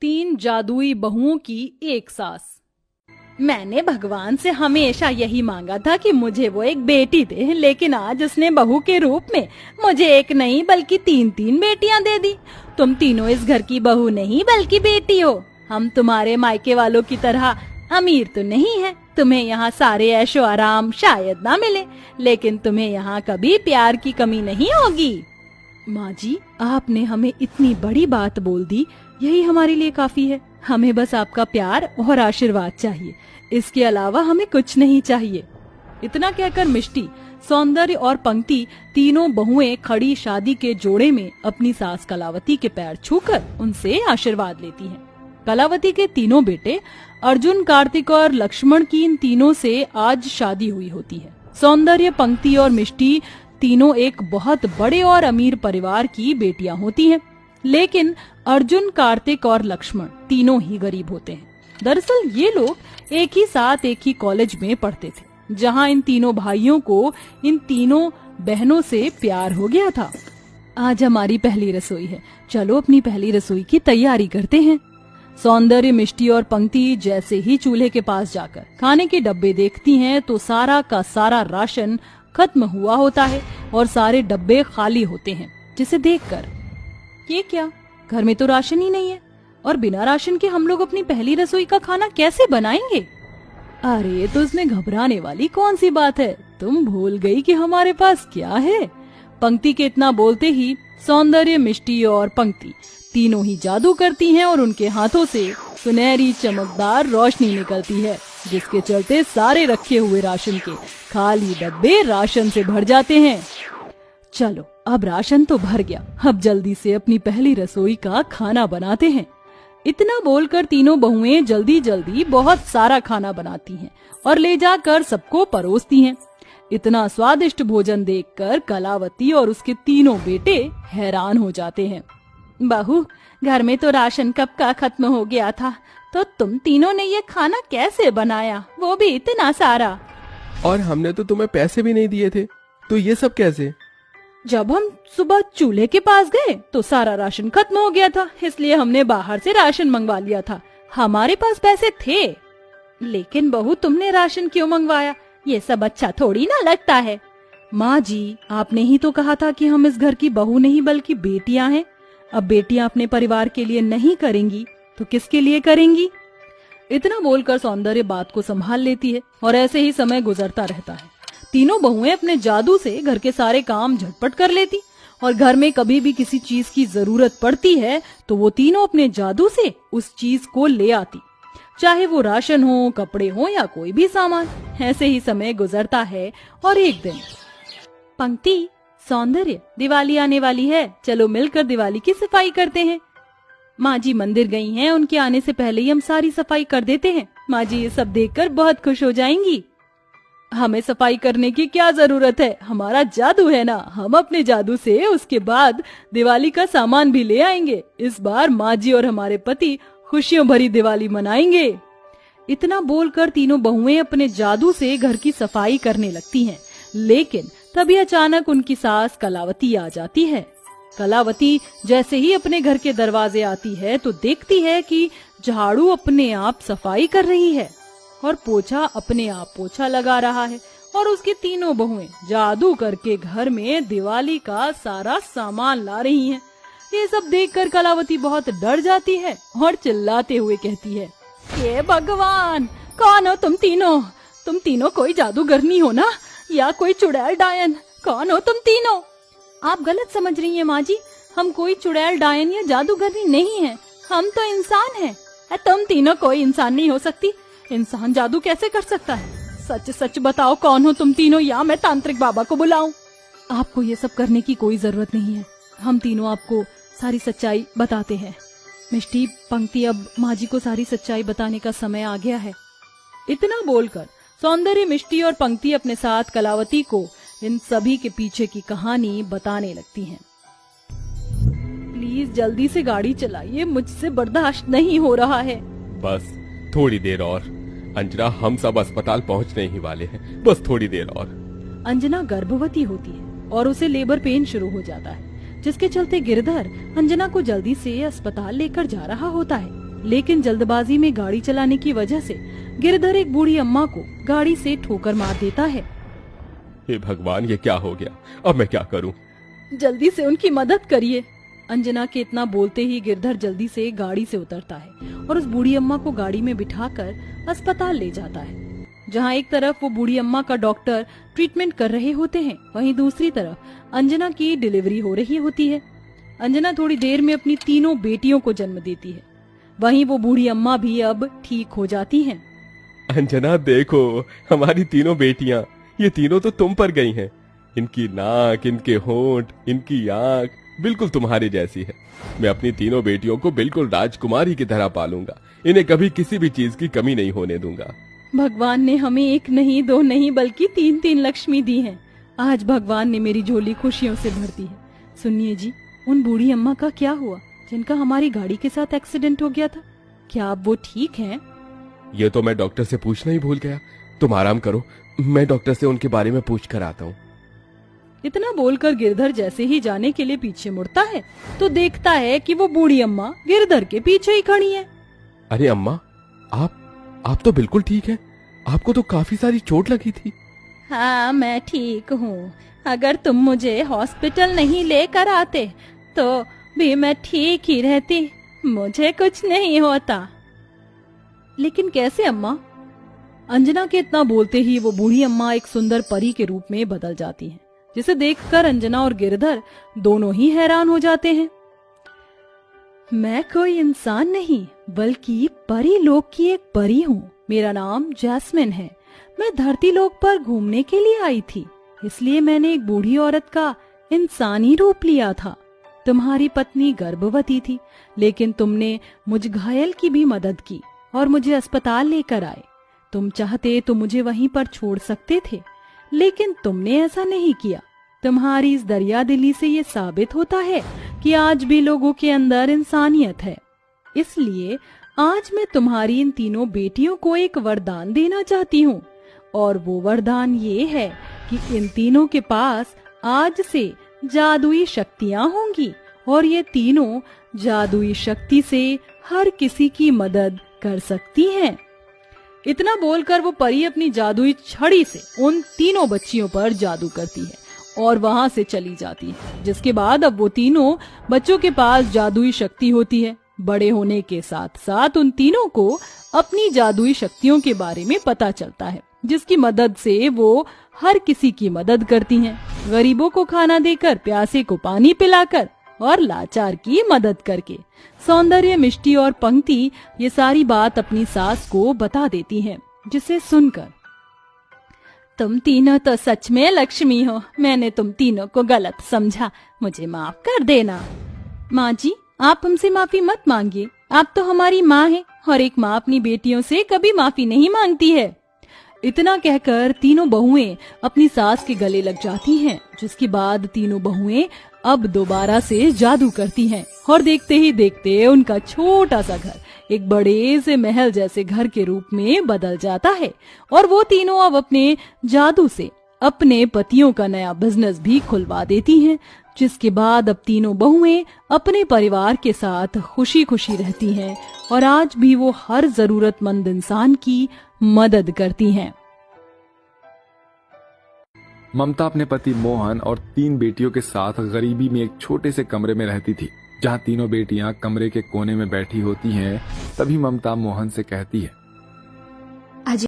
3 जादुई बहुओं की एक सास। मैंने भगवान से हमेशा यही मांगा था कि मुझे वो एक बेटी दे, लेकिन आज उसने बहू के रूप में मुझे एक नहीं बल्कि 3 बेटियां दे दी। तुम तीनों इस घर की बहू नहीं बल्कि बेटी हो। हम तुम्हारे मायके वालों की तरह अमीर तो नहीं है, तुम्हें यहाँ सारे ऐशो आराम शायद ना मिले, लेकिन तुम्हें यहाँ कभी प्यार की कमी नहीं होगी। माँ जी, आपने हमें इतनी बड़ी बात बोल दी, यही हमारे लिए काफी है। हमें बस आपका प्यार और आशीर्वाद चाहिए, इसके अलावा हमें कुछ नहीं चाहिए। इतना कहकर मिष्टी, सौंदर्य और पंक्ति तीनों बहुएं खड़ी शादी के जोड़े में अपनी सास कलावती के पैर छूकर उनसे आशीर्वाद लेती हैं। कलावती के तीनों बेटे अर्जुन, कार्तिक और लक्ष्मण की इन तीनों से आज शादी हुई होती है। सौंदर्य, पंक्ति और मिष्टी तीनों एक बहुत बड़े और अमीर परिवार की बेटियां होती हैं, लेकिन अर्जुन, कार्तिक और लक्ष्मण तीनों ही गरीब होते हैं। दरअसल ये लोग एक ही साथ एक ही कॉलेज में पढ़ते थे, जहां इन तीनों भाइयों को इन तीनों बहनों से प्यार हो गया था। आज हमारी पहली रसोई है, चलो अपनी पहली रसोई की तैयारी करते हैं। सौंदर्य, मिष्टी और पंक्ति जैसे ही चूल्हे के पास जाकर खाने के डब्बे देखती हैं तो सारा का सारा राशन खत्म हुआ होता है और सारे डब्बे खाली होते हैं, जिसे देखकर ये क्या, घर में तो राशन ही नहीं है और बिना राशन के हम लोग अपनी पहली रसोई का खाना कैसे बनाएंगे? अरे तो इसमें घबराने वाली कौन सी बात है, तुम भूल गई कि हमारे पास क्या है। पंक्ति के इतना बोलते ही सौंदर्य, मिष्टी और पंक्ति तीनों ही जादू करती हैं और उनके हाथों से सुनहरी चमकदार रोशनी निकलती है, जिसके चलते सारे रखे हुए राशन के खाली डब्बे राशन से भर जाते हैं। चलो अब राशन तो भर गया, अब जल्दी से अपनी पहली रसोई का खाना बनाते हैं। इतना बोलकर तीनों बहुएं जल्दी जल्दी बहुत सारा खाना बनाती हैं और ले जाकर सबको परोसती हैं। इतना स्वादिष्ट भोजन देखकर कलावती और उसके तीनों बेटे हैरान हो जाते हैं। बहू, घर में तो राशन कब का खत्म हो गया था, तो तुम तीनों ने ये खाना कैसे बनाया, वो भी इतना सारा? और हमने तो तुम्हें पैसे भी नहीं दिए थे, तो ये सब कैसे? जब हम सुबह चूल्हे के पास गए तो सारा राशन खत्म हो गया था, इसलिए हमने बाहर से राशन मंगवा लिया था। हमारे पास पैसे थे। लेकिन बहू, तुमने राशन क्यों मंगवाया? ये सब अच्छा थोड़ी ना लगता है। माँ जी, आपने ही तो कहा था कि हम इस घर की बहू नहीं बल्कि बेटियां हैं। अब बेटियां अपने परिवार के लिए नहीं करेंगी तो किसके लिए करेंगी? इतना बोलकर सौंदर्य बात को संभाल लेती है और ऐसे ही समय गुजरता रहता है। तीनों बहुएं अपने जादू से घर के सारे काम झटपट कर लेती और घर में कभी भी किसी चीज की जरूरत पड़ती है तो वो तीनों अपने जादू से उस चीज को ले आती, चाहे वो राशन हो, कपड़े हो या कोई भी सामान। ऐसे ही समय गुजरता है और एक दिन, पंक्ति, सौंदर्य, दिवाली आने वाली है, चलो मिलकर दिवाली की सफाई करते हैं। माँ जी मंदिर गई हैं, उनके आने से पहले ही हम सारी सफाई कर देते हैं। माँ जी ये सब देखकर बहुत खुश हो जाएंगी। हमें सफाई करने की क्या जरूरत है, हमारा जादू है ना, हम अपने जादू से उसके बाद दिवाली का सामान भी ले आएंगे। इस बार माँ जी और हमारे पति खुशियों भरी दिवाली मनाएंगे। इतना बोलकर तीनों बहुएं अपने जादू से घर की सफाई करने लगती हैं, लेकिन तभी अचानक उनकी सास कलावती आ जाती है। कलावती जैसे ही अपने घर के दरवाजे आती है तो देखती है कि झाड़ू अपने आप सफाई कर रही है और पोछा अपने आप पोछा लगा रहा है और उसकी तीनों बहुएं जादू करके घर में दिवाली का सारा सामान ला रही हैं। ये सब देखकर कलावती बहुत डर जाती है और चिल्लाते हुए कहती है, ये भगवान, कौन हो तुम तीनों? तुम तीनों कोई जादूगरनी हो ना, या कोई चुड़ैल डायन? कौन हो तुम तीनों? आप गलत समझ रही हैं माँ जी, हम कोई चुड़ैल डायन या जादूगरनी नहीं है, हम तो इंसान हैं। तुम तीनों कोई इंसान नहीं हो सकती, इंसान जादू कैसे कर सकता है? सच सच बताओ, कौन हो तुम तीनों, या मैं तांत्रिक बाबा को बुलाऊं? आपको ये सब करने की कोई जरूरत नहीं है, हम तीनों आपको सारी सच्चाई बताते हैं। मिष्टी, पंक्ति, अब माँ जी को सारी सच्चाई बताने का समय आ गया है। इतना बोलकर सौंदर्य, मिष्टी और पंक्ति अपने साथ कलावती को इन सभी के पीछे की कहानी बताने लगती हैं। प्लीज जल्दी से गाड़ी चलाइए, मुझसे बर्दाश्त नहीं हो रहा है। बस थोड़ी देर और अंजना, हम सब अस्पताल पहुंचने ही वाले हैं, बस थोड़ी देर और। अंजना गर्भवती होती है और उसे लेबर पेन शुरू हो जाता है, जिसके चलते गिरधर अंजना को जल्दी से अस्पताल लेकर जा रहा होता है। लेकिन जल्दबाजी में गाड़ी चलाने की वजह से गिरधर एक बूढ़ी अम्मा को गाड़ी से ठोकर मार देता है। हे भगवान, ये क्या हो गया? अब मैं क्या करूं? जल्दी से उनकी मदद करिए। अंजना के इतना बोलते ही गिरधर जल्दी से गाड़ी से उतरता है और उस बूढ़ी अम्मा को गाड़ी में बिठाकर अस्पताल ले जाता है, जहां एक तरफ वो बूढ़ी अम्मा का डॉक्टर ट्रीटमेंट कर रहे होते हैं, वहीं दूसरी तरफ अंजना की डिलीवरी हो रही होती है। अंजना थोड़ी देर में अपनी तीनों बेटियों को जन्म देती है। वहीं वो बूढ़ी अम्मा भी अब ठीक हो जाती हैं। अंजना, देखो हमारी तीनों बेटियां, ये तीनों तो तुम पर गई हैं। इनकी नाक, इनके होंठ, इनकी आंख बिल्कुल तुम्हारी जैसी है। मैं अपनी तीनों बेटियों को बिल्कुल राजकुमारी की तरह पालूंगा। इन्हें कभी किसी भी चीज की कमी नहीं होने दूंगा। भगवान ने हमें एक नहीं, दो नहीं, बल्कि तीन तीन लक्ष्मी दी हैं। आज भगवान ने मेरी झोली खुशियों से भर दी है। सुनिए जी, उन बूढ़ी अम्मा का क्या हुआ जिनका हमारी गाड़ी के साथ एक्सीडेंट हो गया था? क्या अब वो ठीक हैं? ये तो मैं डॉक्टर से पूछना ही भूल गया। तुम आराम करो, मैं डॉक्टर से उनके बारे में पूछ कर आता हूँ। इतना बोलकर गिरधर जैसे ही जाने के लिए पीछे मुड़ता है तो देखता है कि वो बूढ़ी अम्मा गिरधर के पीछे ही खड़ी है। अरे अम्मा, आप तो बिल्कुल ठीक है। आपको तो काफी सारी चोट लगी थी। हाँ, मैं ठीक हूँ। अगर तुम मुझे हॉस्पिटल नहीं लेकर आते तो भी मैं ठीक ही रहती। मुझे कुछ नहीं होता। लेकिन कैसे अम्मा? अंजना के इतना बोलते ही वो बूढ़ी अम्मा एक सुंदर परी के रूप में बदल जाती है, जिसे देखकर अंजना और गिरधर दोनों ही हैरान हो जाते हैं। मैं कोई इंसान नहीं बल्कि परी लोक की एक परी हूँ। मेरा नाम जैस्मिन है। मैं धरती लोक पर घूमने के लिए आई थी, इसलिए मैंने एक बूढ़ी औरत का इंसानी रूप लिया था। तुम्हारी पत्नी गर्भवती थी, लेकिन तुमने मुझ घायल की भी मदद की और मुझे अस्पताल लेकर आए। तुम चाहते तो मुझे वहीं पर छोड़ सकते थे, लेकिन तुमने ऐसा नहीं किया। तुम्हारी इस दरियादिली से ये साबित होता है कि आज भी लोगों के अंदर इंसानियत है। इसलिए आज मैं तुम्हारी इन तीनों बेटियों को एक वरदान देना चाहती हूँ, और वो वरदान ये है कि इन तीनों के पास आज से जादुई शक्तियाँ होंगी और ये तीनों जादुई शक्ति से हर किसी की मदद कर सकती हैं। इतना बोलकर वो परी अपनी जादुई छड़ी से उन तीनों बच्चियों पर जादू करती है और वहां से चली जाती है, जिसके बाद अब वो तीनों बच्चों के पास जादुई शक्ति होती है। बड़े होने के साथ साथ उन तीनों को अपनी जादुई शक्तियों के बारे में पता चलता है, जिसकी मदद से वो हर किसी की मदद करती हैं। गरीबों को खाना देकर, प्यासे को पानी पिलाकर और लाचार की मदद करके। सौंदर्य, मिष्टी और पंक्ति ये सारी बात अपनी सास को बता देती हैं, जिसे सुनकर तुम तीनों तो सच में लक्ष्मी हो। मैंने तुम तीनों को गलत समझा, मुझे माफ कर देना। माँ जी, आप हमसे माफी मत मांगिए। आप तो हमारी माँ हैं और एक माँ अपनी बेटियों से कभी माफी नहीं मांगती है। इतना कहकर तीनों बहुएं अपनी सास के गले लग जाती हैं, जिसके बाद तीनों बहुएं अब दोबारा से जादू करती हैं और देखते ही देखते उनका छोटा सा घर एक बड़े से महल जैसे घर के रूप में बदल जाता है और वो तीनों अब अपने जादू से अपने पतियों का नया बिजनेस भी खुलवा देती हैं, जिसके बाद अब तीनों बहुएं अपने परिवार के साथ खुशी खुशी रहती हैं और आज भी वो हर जरूरतमंद इंसान की मदद करती हैं। ममता अपने पति मोहन और 3 बेटियों के साथ गरीबी में एक छोटे से कमरे में रहती थी। जहाँ तीनों बेटियां कमरे के कोने में बैठी होती हैं, तभी ममता मोहन से कहती है,